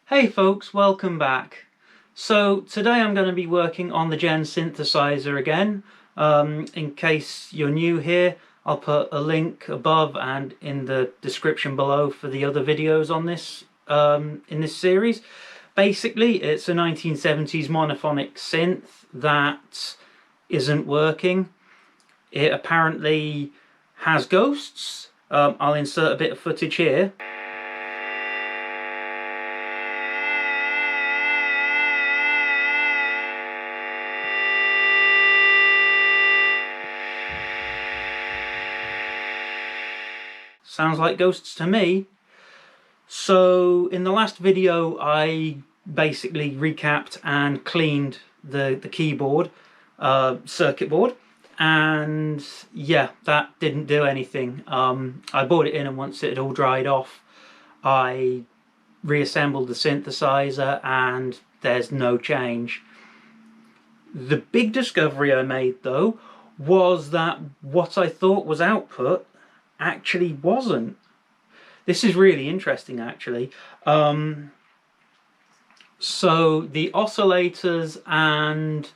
Hey folks, welcome back. So today I'm going to be working on the Jen synthesizer again. In case you're new here, I'll put a link above and in the description below for the other videos on this in this series. Basically, it's a 1970s monophonic synth that isn't working. It apparently has ghosts. I'll insert a bit of footage here. Sounds like ghosts to me. So in the last video I basically recapped and cleaned the keyboard, circuit board, and yeah, that didn't do anything. I brought it in, and once it had all dried off I reassembled the synthesizer and there's no change. The big discovery I made though was that what I thought was output actually wasn't. This is really interesting actually. So the oscillators and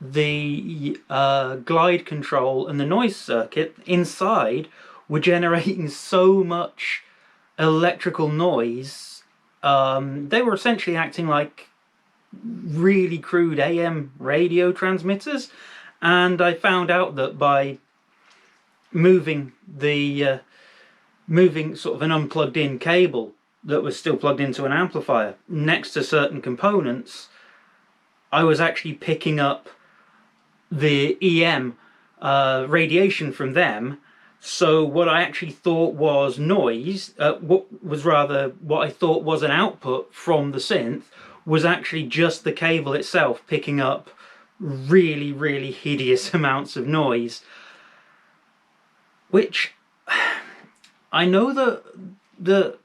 the glide control and the noise circuit inside were generating so much electrical noise. They were essentially acting like really crude AM radio transmitters, and I found out that by moving sort of an unplugged in cable that was still plugged into an amplifier next to certain components, I was actually picking up the EM radiation from them. So what I actually thought was noise, what I thought was an output from the synth, was actually just the cable itself picking up really, really hideous amounts of noise. Which, I know that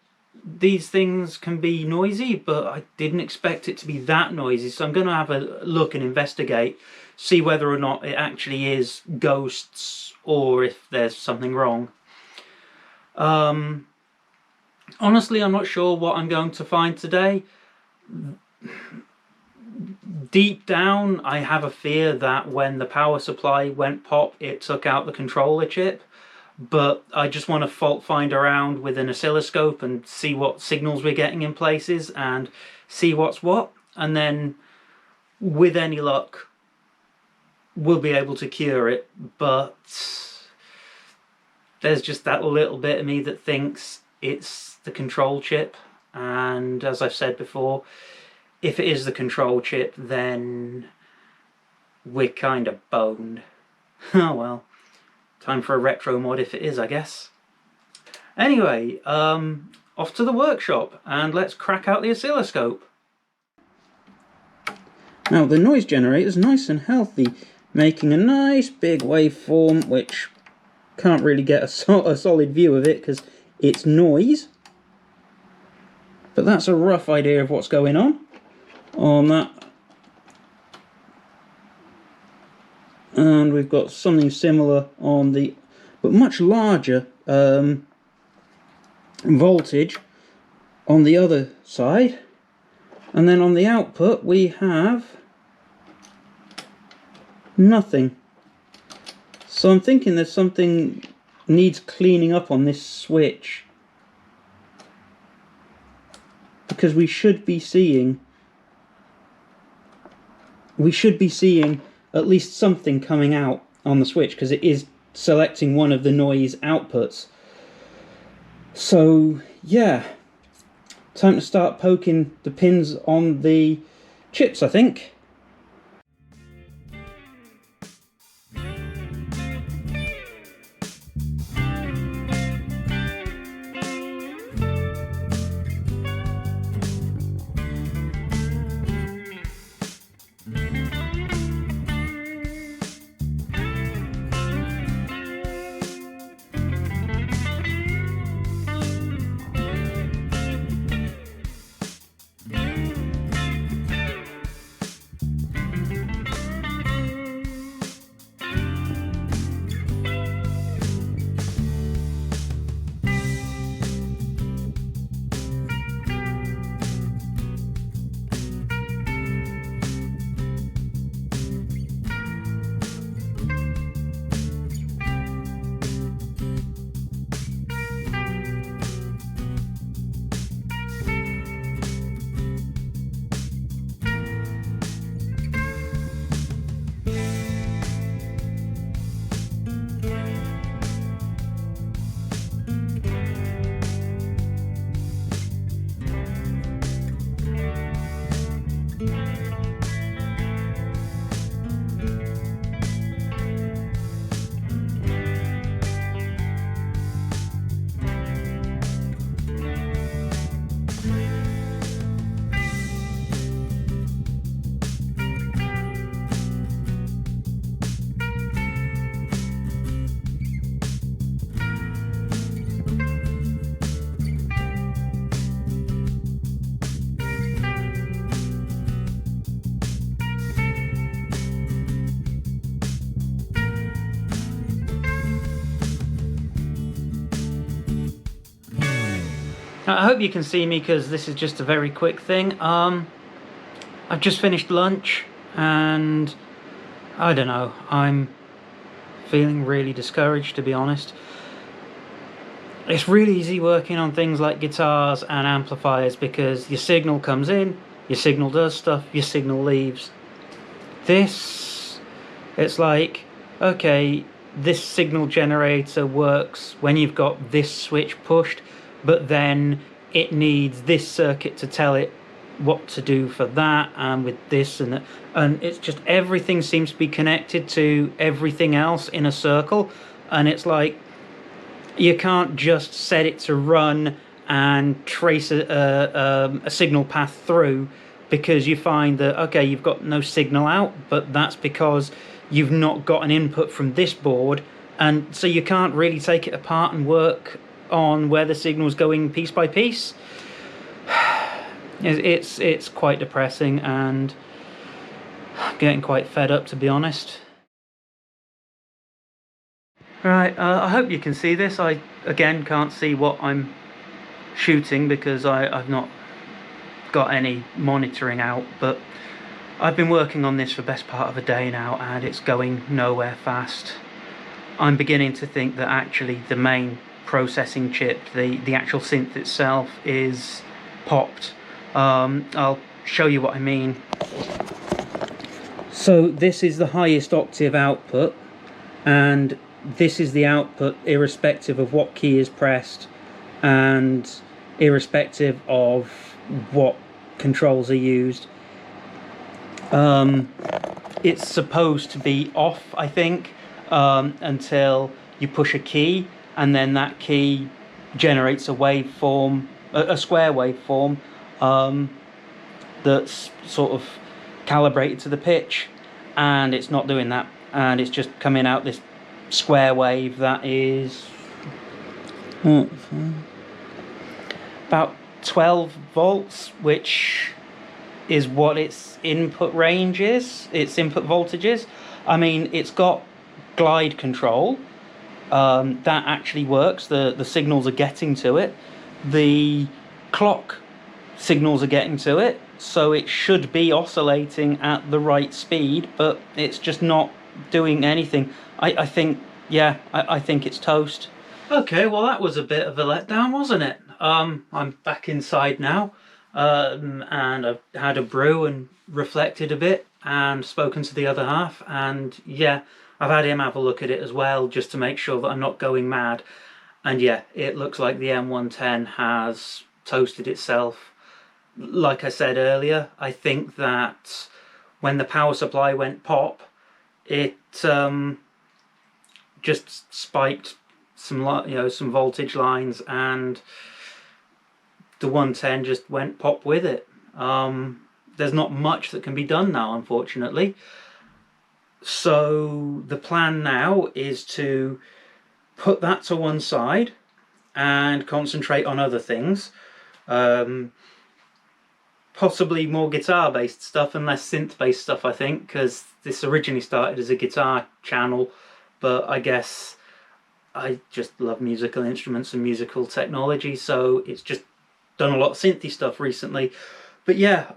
these things can be noisy, but I didn't expect it to be that noisy. So I'm going to have a look and investigate, see whether or not it actually is ghosts or if there's something wrong. Honestly, I'm not sure what I'm going to find today. Deep down, I have a fear that when the power supply went pop, it took out the controller chip. But I just want to fault find around with an oscilloscope and see what signals we're getting in places and see what's what. And then, with any luck, we'll be able to cure it. But there's just that little bit of me that thinks it's the control chip. And as I've said before, if it is the control chip, then we're kind of boned. Oh well. Time for a retro mod if it is, I guess. Anyway, off to the workshop and let's crack out the oscilloscope. Now the noise generator is nice and healthy, making a nice big waveform, which can't really get a solid view of it because it's noise. But that's a rough idea of what's going on that. And we've got something similar on the, but much larger voltage on the other side. And then on the output we have nothing. So I'm thinking there's something needs cleaning up on this switch, because we should be seeing at least something coming out on the switch, because it is selecting one of the noise outputs. So yeah, time to start poking the pins on the chips, I think. I hope you can see me because this is just a very quick thing. I've just finished lunch and I don't know, I'm feeling really discouraged, to be honest. It's really easy working on things like guitars and amplifiers because your signal comes in, your signal does stuff, your signal leaves. This, it's like, okay, this signal generator works when you've got this switch pushed, but then it needs this circuit to tell it what to do for that, and with this and that, and it's just everything seems to be connected to everything else in a circle, and it's like you can't just set it to run and trace a signal path through, because you find that, okay, you've got no signal out, but that's because you've not got an input from this board, and so you can't really take it apart and work on where the signal's going piece by piece. It's quite depressing, and I'm getting quite fed up, to be honest. Right, I hope you can see this. I, again, can't see what I'm shooting because I've not got any monitoring out, but I've been working on this for the best part of a day now, and it's going nowhere fast. I'm beginning to think that actually the main processing chip, the actual synth itself, is popped. I'll show you what I mean. So this is the highest octave output, and this is the output irrespective of what key is pressed and irrespective of what controls are used. It's supposed to be off, I think, until you push a key, and then that key generates a waveform, a square waveform, that's sort of calibrated to the pitch, and it's not doing that, and it's just coming out this square wave that is about 12 volts, which is what its input range is, its input voltage is. I mean, it's got glide control, that actually works, the signals are getting to it, the clock signals are getting to it, so it should be oscillating at the right speed, but it's just not doing anything. I think, yeah, I think it's toast. Okay, well that was a bit of a letdown, wasn't it? I'm back inside now, and I've had a brew and reflected a bit and spoken to the other half, and yeah, I've had him have a look at it as well, just to make sure that I'm not going mad. And yeah, it looks like the M110 has toasted itself. Like I said earlier, I think that when the power supply went pop, it just spiked some some voltage lines, and the 110 just went pop with it. There's not much that can be done now, unfortunately. So the plan now is to put that to one side and concentrate on other things. Possibly more guitar-based stuff and less synth-based stuff, I think, because this originally started as a guitar channel, but I guess I just love musical instruments and musical technology, so it's just done a lot of synthy stuff recently. But yeah,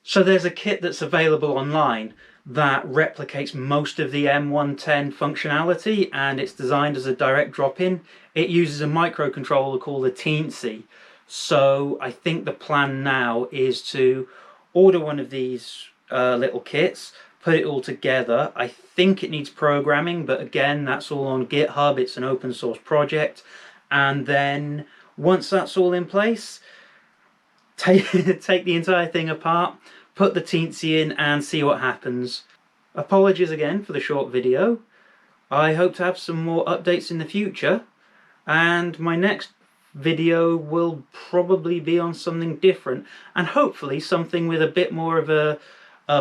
so there's a kit that's available online that replicates most of the M110 functionality, and it's designed as a direct drop-in. It uses a microcontroller called a Teensy. So I think the plan now is to order one of these little kits, put it all together. I think it needs programming, but again, that's all on GitHub. It's an open source project. And then once that's all in place, take the entire thing apart, put the Teensy in and see what happens. Apologies again for the short video. I hope to have some more updates in the future, and my next video will probably be on something different, and hopefully something with a bit more of a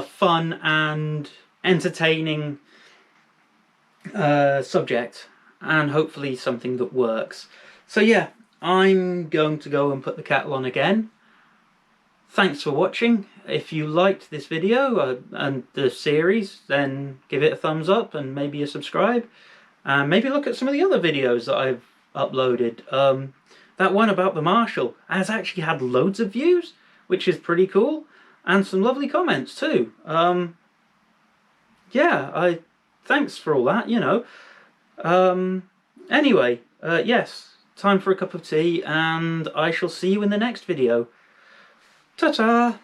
fun and entertaining subject, and hopefully something that works. So yeah, I'm going to go and put the kettle on again. Thanks for watching. If you liked this video and the series, then give it a thumbs up and maybe a subscribe, and maybe look at some of the other videos that I've uploaded. that one about the Marshall has actually had loads of views, which is pretty cool, and some lovely comments too. Yeah, thanks for all that, you know. Anyway, yes, time for a cup of tea, and I shall see you in the next video. Ta-ta!